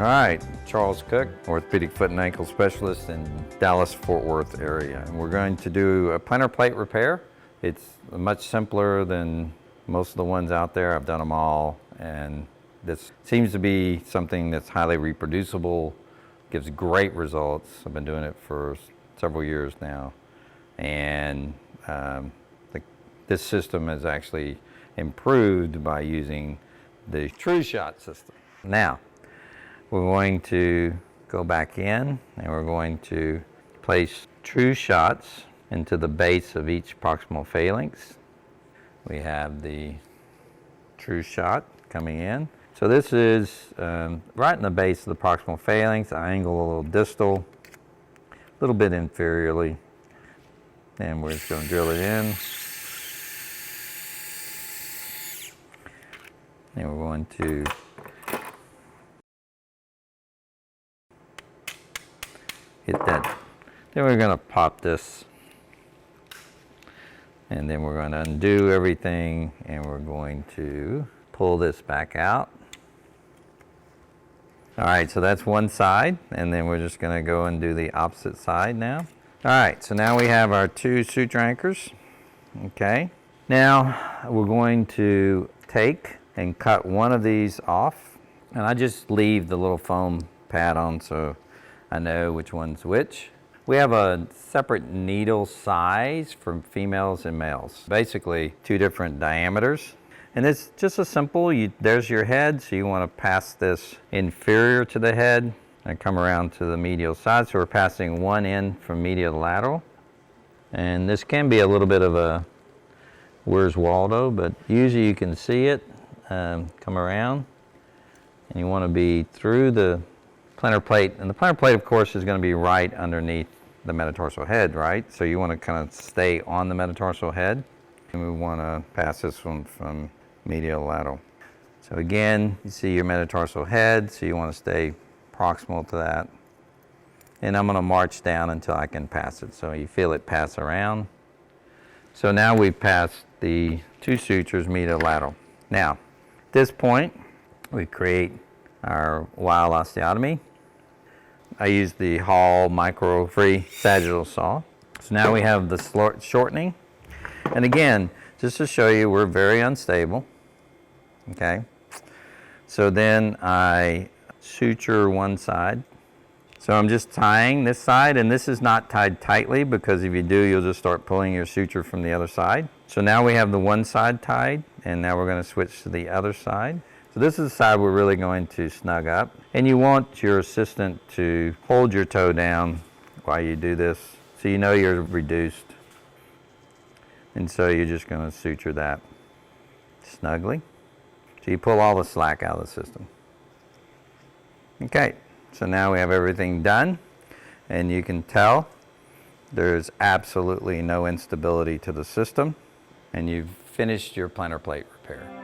right, Charles Cook, orthopedic foot and ankle specialist in Dallas-Fort Worth area. And we're going to do a plantar plate repair. It's much simpler than most of the ones out there. I've done them all, and this seems to be something that's highly reproducible, gives great results. I've been doing it for several years now, and this system is actually improved by using the Trushot system. Now, we're going to go back in and we're going to place Trushots into the base of each proximal phalanx. We have the Trushot coming in. So this is right in the base of the proximal phalanx. I angle a little distal, a little bit inferiorly, and we're just going to drill it in. And we're going to hit that. Then we're going to pop this. And then we're going to undo everything, and we're going to pull this back out. All right, so that's one side, and then we're just going to go and do the opposite side now. All right, so now we have our two suture anchors. Okay, now we're going to take and cut one of these off, and I just leave the little foam pad on so I know which one's which. We have a separate needle size for females and males, basically two different diameters. And it's just a simple, there's your head, so you want to pass this inferior to the head and come around to the medial side. So we're passing one in from medial to lateral. And this can be a little bit of a Where's Waldo, but usually you can see it come around, and you want to be through the plantar plate. And the plantar plate, of course, is going to be right underneath the metatarsal head, right? So you want to kind of stay on the metatarsal head. And we want to pass this one from medial to lateral. So again, you see your metatarsal head, so you want to stay proximal to that. And I'm going to march down until I can pass it. So you feel it pass around. So now we've passed the two sutures medial to lateral. Now, at this point, we create our wild osteotomy. I use the Hall micro-free sagittal saw. So now we have the shortening. And again, just to show you, we're very unstable. Okay. So then I suture one side. So I'm just tying this side, and this is not tied tightly because if you do, you'll just start pulling your suture from the other side. So now we have the one side tied, and now we're going to switch to the other side. So this is the side we're really going to snug up. And you want your assistant to hold your toe down while you do this so you know you're reduced. And so you're just going to suture that snugly. So you pull all the slack out of the system. Okay, so now we have everything done, and you can tell there's absolutely no instability to the system, and you've finished your plantar plate repair.